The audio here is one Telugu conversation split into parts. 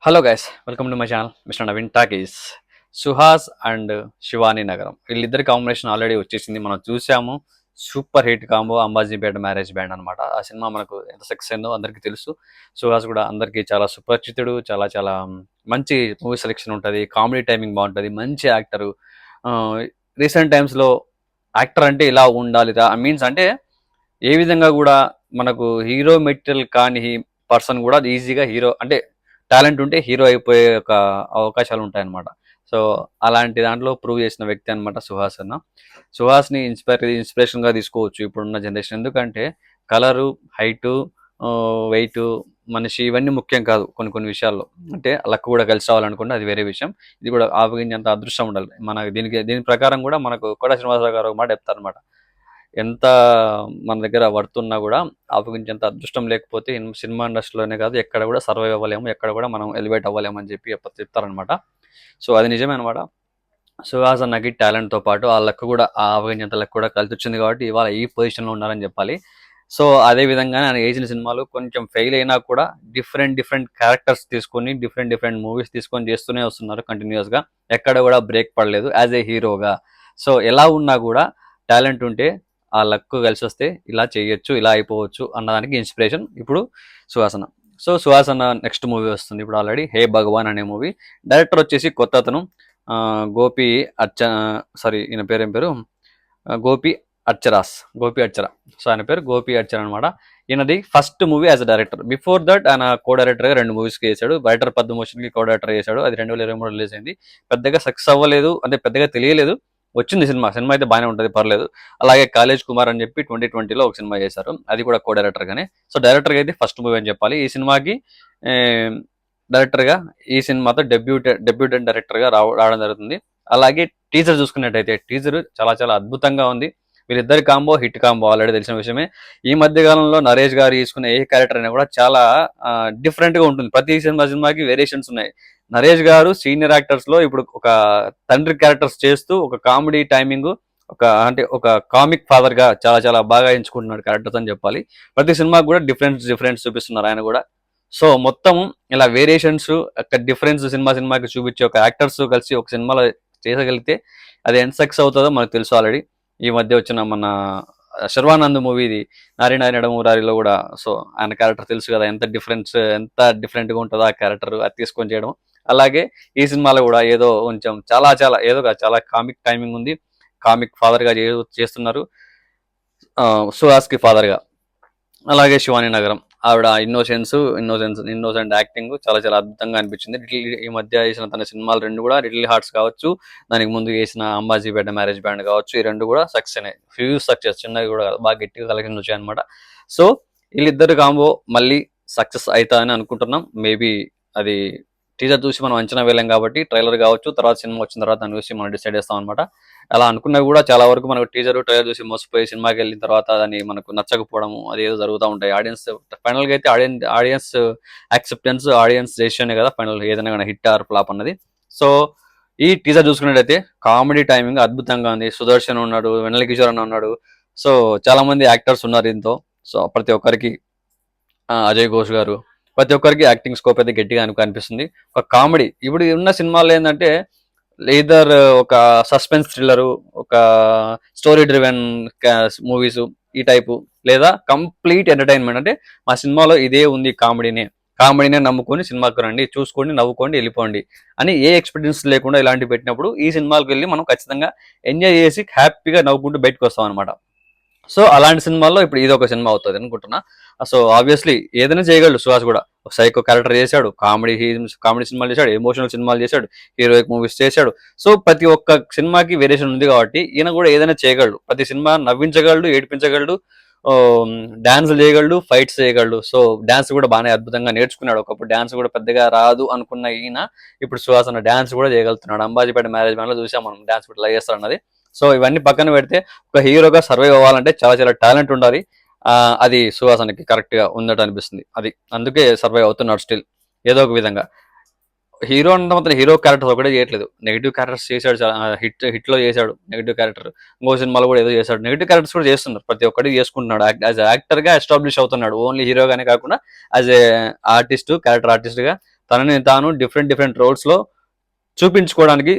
Hello guys, welcome to my channel mister Naveen talkies. Suhas and Shivani నగరం వీళ్ళిద్దరి కాంబినేషన్ ఆల్రెడీ వచ్చేసింది, మనం చూసాము. Super hit combo Ambajipeta marriage band అనమాట. ఆ సినిమా మనకు ఎంత సక్సెస్ అయిందో అందరికీ తెలుసు. సుహాస్ కూడా అందరికీ చాలా సుపరిచితుడు. చాలా చాలా మంచి మూవీ సెలెక్షన్ ఉంటుంది, కామెడీ టైమింగ్ బాగుంటుంది, మంచి యాక్టరు. రీసెంట్ టైమ్స్లో యాక్టర్ అంటే ఇలా ఉండాలి మీన్స్ అంటే ఏ విధంగా కూడా మనకు హీరో మెటీరియల్ కాని పర్సన్ కూడా ఈజీగా హీరో అంటే టాలెంట్ ఉంటే హీరో అయిపోయే ఒక అవకాశాలు ఉంటాయన్నమాట. సో అలాంటి దాంట్లో ప్రూవ్ చేసిన వ్యక్తి అనమాట సుహాస్ అన్న. సుహాస్ని ఇన్స్పిరేషన్గా తీసుకోవచ్చు ఇప్పుడున్న జనరేషన్. ఎందుకంటే కలరు, హైటు, వెయిట్, మనిషి ఇవన్నీ ముఖ్యం కాదు కొన్ని కొన్ని విషయాల్లో. అంటే లక్ కూడా కలిసి రావాలనుకుంటే అది వేరే విషయం. ఇది కూడా ఆవగించేంత అదృష్టం ఉండాలి మనకి. దీని ప్రకారం కూడా మనకు కోట శ్రీనివాసరావు గారు ఒక మాట చెప్తారనమాట. ఎంత మన దగ్గర వర్తున్నా కూడా ఆపగించేంత అదృష్టం లేకపోతే సినిమా ఇండస్ట్రీలోనే కాదు ఎక్కడ కూడా సర్వైవ్ అవ్వలేము, ఎక్కడ కూడా మనం ఎలివేట్ అవ్వలేము అని చెప్పి చెప్తారనమాట. సో అది నిజమే అనమాట. సుహాస్ అన్నకి టాలెంట్తో పాటు ఆ లక్ కూడా, ఆ ఆవగించేంత లక్ కూడా కలిసి వచ్చింది కాబట్టి ఇవాళ ఈ పొజిషన్లో ఉన్నారని చెప్పాలి. సో అదే విధంగానే ఆయన వేసిన సినిమాలు కొంచెం ఫెయిల్ అయినా కూడా డిఫరెంట్ డిఫరెంట్ క్యారెక్టర్స్ తీసుకొని డిఫరెంట్ డిఫరెంట్ మూవీస్ తీసుకొని చేస్తూనే వస్తున్నారు కంటిన్యూస్గా. ఎక్కడ కూడా బ్రేక్ పడలేదు యాజ్ ఏ హీరోగా. సో ఎలా ఉన్నా కూడా టాలెంట్ ఉంటే, ఆ లక్ కలిసి వస్తే ఇలా చేయొచ్చు, ఇలా అయిపోవచ్చు అన్నదానికి ఇన్స్పిరేషన్ ఇప్పుడు సుహాసన. సో సుహాసన నెక్స్ట్ మూవీ వస్తుంది ఇప్పుడు ఆల్రెడీ, హే భగవాన్ అనే మూవీ. డైరెక్టర్ వచ్చేసి కొత్త అతను, గోపి అర్చ సారీ ఈయన పేరు ఏం పేరు, గోపి అర్చరాస్, గోపి అర్చర. సో ఆయన పేరు గోపి అర్చర అనమాట. ఈయనది first movie as a director. Before that ఆయన కో డైరెక్టర్గా 2 మూవీస్కి చేశాడు. రైటర్ పద్మభూషణ్కి కో డైరెక్టర్ చేశాడు. అది 2023 రిలీజ్ అయింది. పెద్దగా సక్సెస్ అవ్వలేదు, అంటే పెద్దగా తెలియలేదు. వచ్చింది సినిమా అయితే బాగానే ఉంటుంది, పర్లేదు. అలాగే కాలేజ్ కుమార్ అని చెప్పి 2020లో ఒక సినిమా చేశారు, అది కూడా కో డైరెక్టర్గానే. సో డైరెక్టర్గా అయితే ఫస్ట్ మూవీ అని చెప్పాలి. ఈ సినిమాకి డైరెక్టర్గా ఈ సినిమాతో డెబ్యూటెంట్ డైరెక్టర్గా రావడం జరుగుతుంది. అలాగే టీజర్ చూసుకున్నట్టయితే టీజర్ చాలా చాలా అద్భుతంగా ఉంది. వీళ్ళిద్దరి కాంబో హిట్ కాంబో ఆల్రెడీ తెలిసిన విషయమే. ఈ మధ్య కాలంలో నరేష్ గారు తీసుకున్న ఏ క్యారెక్టర్ అయినా కూడా చాలా డిఫరెంట్గా ఉంటుంది. ప్రతి సినిమాకి వేరియేషన్స్ ఉన్నాయి. నరేష్ గారు సీనియర్ యాక్టర్స్ లో ఇప్పుడు ఒక తండ్రి క్యారెక్టర్స్ చేస్తూ ఒక కామెడీ టైమింగ్, ఒక కామిక్ ఫాదర్ గా చాలా చాలా బాగా ఎంచుకుంటున్నాడు క్యారెక్టర్స్ అని చెప్పాలి. ప్రతి సినిమాకి కూడా డిఫరెన్స్ చూపిస్తున్నారు ఆయన కూడా. సో మొత్తం ఇలా వేరియేషన్స్, డిఫరెన్స్ సినిమాకి చూపించే ఒక యాక్టర్స్ కలిసి ఒక సినిమాలో చేసగలిగితే అది ఎంత సక్సెస్ అవుతుందో మనకు తెలుసు ఆల్రెడీ. ఈ మధ్య వచ్చిన మన శర్వానంద్ మూవీది నారి నారినడ మురారిలో కూడా సో ఆయన క్యారెక్టర్ తెలుసు కదా, ఎంత డిఫరెంట్గా ఉంటుందో ఆ క్యారెక్టర్ అది తీసుకొని చేయడం. అలాగే ఈ సినిమాలో కూడా ఏదో కొంచెం చాలా చాలా ఏదో చాలా కామిక్ టైమింగ్ ఉంది. కామిక్ ఫాదర్ గా చేస్తున్నారు, సుహాస్ కి ఫాదర్ గా. అలాగే శివాని నగరం ఆవిడ ఇన్నోసెంట్ యాక్టింగ్ చాలా చాలా అద్భుతంగా అనిపించింది. ఈ మధ్య చేసిన తన సినిమాలు 2 కూడా లిటిల్ హార్ట్స్ కావచ్చు, దానికి ముందు చేసిన అంబాజీపేట మ్యారేజ్ బ్యాండ్ కావచ్చు, ఈ 2 కూడా సక్సెస్ అయినాయి. హ్యూజ్ సక్సెస్, చిన్నవి కూడా బాగా గట్టిగా కలెక్షన్ వచ్చాయి అనమాట. సో వీళ్ళిద్దరు కాంబో మళ్ళీ సక్సెస్ అవుతాయని అనుకుంటున్నాం. మేబీ అది టీజర్ చూసి మనం అంచనా వేయలేం కాబట్టి ట్రైలర్ కావచ్చు, తర్వాత సినిమా వచ్చిన తర్వాత దాని చూసి మనం డిసైడ్ చేస్తాం అనమాట. అలా అనుకున్నా కూడా చాలా వరకు మనకు ట్రైలర్ చూసి మోసపోయి సినిమాకి వెళ్ళిన తర్వాత దాన్ని మనకు నచ్చకపోవడం అది ఏదో జరుగుతూ ఉంటాయి. ఫైనల్గా అయితే ఆడియన్స్ యాక్సెప్టెన్స్, ఆడియన్స్ డెసిషనే కదా ఫైనల్ ఏదైనా కానీ హిట్ ఆర్ ఫ్లాప్ అన్నది. సో ఈ టీజర్ చూసుకున్నట్టయితే కామెడీ టైమింగ్ అద్భుతంగా ఉంది. సుదర్శన్ ఉన్నాడు, వెన్నెల కిషోర్ అన్న ఉన్నాడు. సో చాలా మంది యాక్టర్స్ ఉన్నారు దీంతో. సో ప్రతి ఒక్కరికి అజయ్ ఘోష్ గారు, ప్రతి ఒక్కరికి యాక్టింగ్ స్కోప్ అయితే గట్టిగా అనిపిస్తుంది. ఒక కామెడీ ఇప్పుడు ఉన్న సినిమాల్లో ఏంటంటే లేదర్ ఒక సస్పెన్స్ థ్రిల్లరు, ఒక స్టోరీ డ్రివెన్ మూవీస్ ఈ టైపు, లేదా కంప్లీట్ ఎంటర్టైన్మెంట్. అంటే మా సినిమాలో ఇదే ఉంది, కామెడీనే నమ్ముకొని సినిమాకి రండి, చూసుకోండి, నవ్వుకోండి, వెళ్ళిపోండి అని ఏ ఎక్స్పీరియన్స్ లేకుండా ఇలాంటివి పెట్టినప్పుడు ఈ సినిమాకి వెళ్ళి మనం ఖచ్చితంగా ఎంజాయ్ చేసి హ్యాపీగా నవ్వుకుంటూ బయటకు వస్తాం అనమాట. సో అలాంటి సినిమాల్లో ఇప్పుడు ఇది ఒక సినిమా అవుతుంది అనుకుంటున్నా. సో ఆబ్వియస్లీ ఏదైనా చేయగలడు సుహాస్ కూడా. సైకో క్యారెక్టర్ చేశాడు, కామెడీ సినిమాలు చేశాడు, ఎమోషనల్ సినిమాలు చేశాడు, హీరోయిక్ మూవీస్ చేశాడు. సో ప్రతి ఒక్క సినిమాకి వేరియేషన్ ఉంది కాబట్టి ఈయన కూడా ఏదైనా చేయగలడు. ప్రతి సినిమా నవ్వించగలడు, ఏడిపించగలడు, డాన్స్ చేయగలడు, ఫైట్స్ చేయగలడు. సో డాన్స్ కూడా బాగానే అద్భుతంగా నేర్చుకున్నాడు. ఒకప్పుడు డాన్స్ కూడా పెద్దగా రాదు అనుకున్న ఈయన ఇప్పుడు సుహాస్ అన్న డాన్స్ కూడా చేయగలుగుతున్నాడు. అంబాజీపేట మ్యారేజ్ బ్యాండ్ లో చూసాం మనం డాన్స్ కూడా లై చేస్తాడు అన్నది. సో ఇవన్నీ పక్కన పెడితే ఒక హీరోగా సర్వైవ్ అవ్వాలంటే చాలా చాలా టాలెంట్ ఉండాలి. అది సుహాసనకి కరెక్ట్ గా ఉందట అనిపిస్తుంది. అది అందుకే సర్వైవ్ అవుతున్నాడు స్టిల్ ఏదో ఒక విధంగా. హీరో అంటే మాత్రం హీరో క్యారెక్టర్స్ ఒకటే చేయట్లేదు, నెగిటివ్ క్యారెక్టర్స్ చేశాడు. హిట్ లో చేశాడు నెగిటివ్ క్యారెక్టర్, ఇంకో సినిమాలో కూడా ఏదో చేశాడు. నెగిటివ్ క్యారెక్టర్స్ కూడా చేస్తున్నారు, ప్రతి ఒక్కటి చేసుకుంటున్నాడు. యాజ్ యాక్టర్ గా ఎస్టాబ్లిష్ అవుతున్నాడు, ఓన్లీ హీరోగానే కాకుండా యాజ్ ఏ క్యారెక్టర్ ఆర్టిస్ట్ గా తనని తాను డిఫరెంట్ రోల్స్ లో చూపించుకోవడానికి,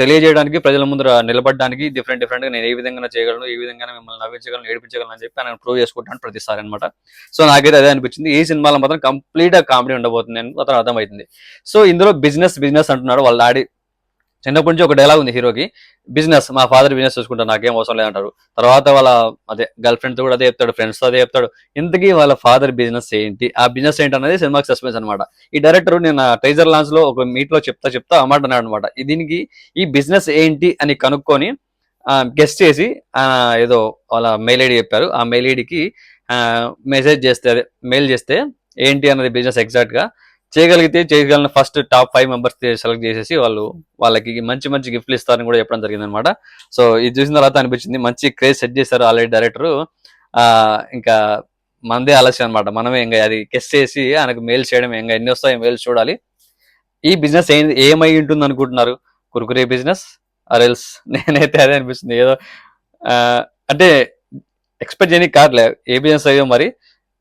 తెలియజేయడానికి, ప్రజల ముందు నిలబడడానికి డిఫరెంట్ గా నేను ఏ విధంగా చేయగలను, ఈ విధంగా మిమ్మల్ని నవ్వించగలను, ఏడిపించగలను అని చెప్పి ఆయన ప్రూవ్ చేసుకుంటాను ప్రతిసారి అనమాట. సో నాకైతే అదే అనిపించింది. ఈ సినిమాలో మాత్రం కంప్లీట్ గా కామెడీ ఉండబోతుంది అని మాత్రం అర్థమైంది. సో ఇందులో బిజినెస్ అంటున్నాడు వాళ్ళ డాడీ. చిన్నప్పటి నుంచి ఒక డైలాగ్ ఉంది హీరోకి, బిజినెస్, మా ఫాదర్ బిజినెస్ చూసుకుంటారు, నాకేం అవసరం లేదంటారు. తర్వాత వాళ్ళ అదే గర్ల్ ఫ్రెండ్ తో కూడా అదే చెప్తాడు, ఫ్రెండ్స్ తో అదే చెప్తాడు. ఇంతకీ వాళ్ళ ఫాదర్ బిజినెస్ ఏంటి, ఆ బిజినెస్ ఏంటి అనేది సినిమాకి సస్పెన్స్ అనమాట. ఈ డైరెక్టర్ నేను టైజర్ లాంచ్ లో ఒక మీట్ లో చెప్తా అన్నమాట అన్నాడు అనమాట. దీనికి ఈ బిజినెస్ ఏంటి అని కనుక్కొని గెస్ట్ చేసి ఏదో వాళ్ళ మెయిల్ ఐడి చెప్పారు. ఆ మెయిల్ ఐడికి మెసేజ్ చేస్తే, అదే మెయిల్ చేస్తే ఏంటి అన్నది బిజినెస్ ఎగ్జాక్ట్ గా చేయగలిగిన ఫస్ట్ టాప్ 5 మెంబర్స్ సెలెక్ట్ చేసేసి వాళ్ళకి మంచి గిఫ్ట్లు ఇస్తారని కూడా చెప్పడం జరిగింది అనమాట. సో ఇది చూసిన తర్వాత అనిపించింది మంచి క్రేజ్ సెట్ చేశారు ఆల్రెడీ డైరెక్టర్. ఇంకా మనదే ఆలస్యం అనమాట, మనమే ఇంకా అది గెస్ట్ చేసి ఆయనకు మెయిల్ చేయడం, ఇంకా ఎన్ని వస్తాయో మెయిల్ చూడాలి. ఈ బిజినెస్ ఏమై ఉంటుంది అనుకుంటున్నారు? కుర్కురే బిజినెస్ ఆర్ఎల్స్? నేనైతే అదే అనిపిస్తుంది, ఏదో అంటే ఎక్స్పెక్ట్ చేయని కాదులే ఏ బిజినెస్ అయ్యో మరి.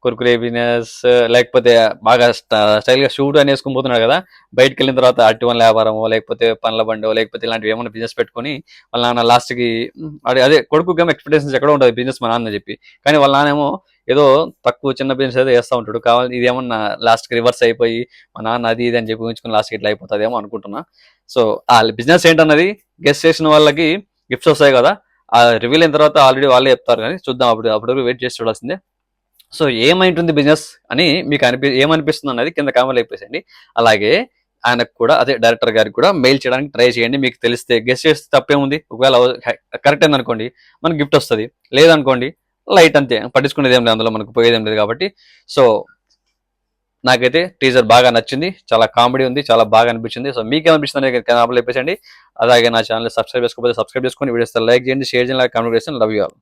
కుర్కురే బిజినెస్, లేకపోతే బాగా స్టైల్ గా షూట్ అని వేసుకుని పోతున్నాడు కదా, బయటకు వెళ్ళిన తర్వాత అరటివన్ వ్యాపారమో, లేకపోతే పండ్ల బండో, లేకపోతే ఇలాంటివి ఏమైనా బిజినెస్ పెట్టుకుని వాళ్ళ నాన్న లాస్ట్ కి అదే కొడుకు గేమ్ ఎక్స్పెక్టేషన్స్ ఎక్కడ ఉంటుంది బిజినెస్ మా నాన్న చెప్పి, కానీ వాళ్ళ నాన్నేమో ఏదో తక్కువ చిన్న బిజినెస్ ఏదో చేస్తూ ఉంటాడు. కావాలి ఇదేమన్నా లాస్ట్ కి రివర్స్ అయిపోయి మా నాన్న అది ఇది అని చెప్పి ఊహించుకుని లాస్ట్ కి ఇట్లా అయిపోతుందేమో అనుకుంటున్నా. సో ఆ బిజినెస్ ఏంటన్నది గెస్ట్ చేసిన వాళ్ళకి గిఫ్ట్స్ వస్తాయి కదా, ఆ రివీల్ అయిన తర్వాత ఆల్రెడీ వాళ్ళే చెప్తారు, కానీ చూద్దాం, అప్పుడు వెయిట్ చేసి చూడాల్సిందే. సో ఏమైంటుంది బిజినెస్ అని మీకు ఏమనిపిస్తుంది అన్నది కింద కామెంట్ అయిపోయింది. అలాగే ఆయనకు కూడా, అదే డైరెక్టర్ గారికి కూడా మెయిల్ చేయడానికి ట్రై చేయండి. మీకు తెలిస్తే గెస్ట్ చేస్తే తప్పేముంది, ఒకవేళ కరెక్ట్ అయింది అనుకోండి మనకు గిఫ్ట్ వస్తుంది, లేదనుకోండి లైట్, అంతే, పట్టించుకునేది ఏం లేదు, అందులో మనకు పోయేదేం లేదు కాబట్టి. సో నాకైతే టీజర్ బాగా నచ్చింది, చాలా కామెడీ ఉంది, చాలా బాగా అనిపించింది. సో మీకేమనిపిస్తుంది కామెంట్ అయిపోయింది. అలాగే నా ఛానల్ సబ్స్క్రైబ్ చేసుకోకపోతే సబ్స్క్రైబ్ చేసుకొని, వీడియోస్ లైక్ చేయండి, షేర్ చేయండి, కామెంట్ చేయండి. Love you all.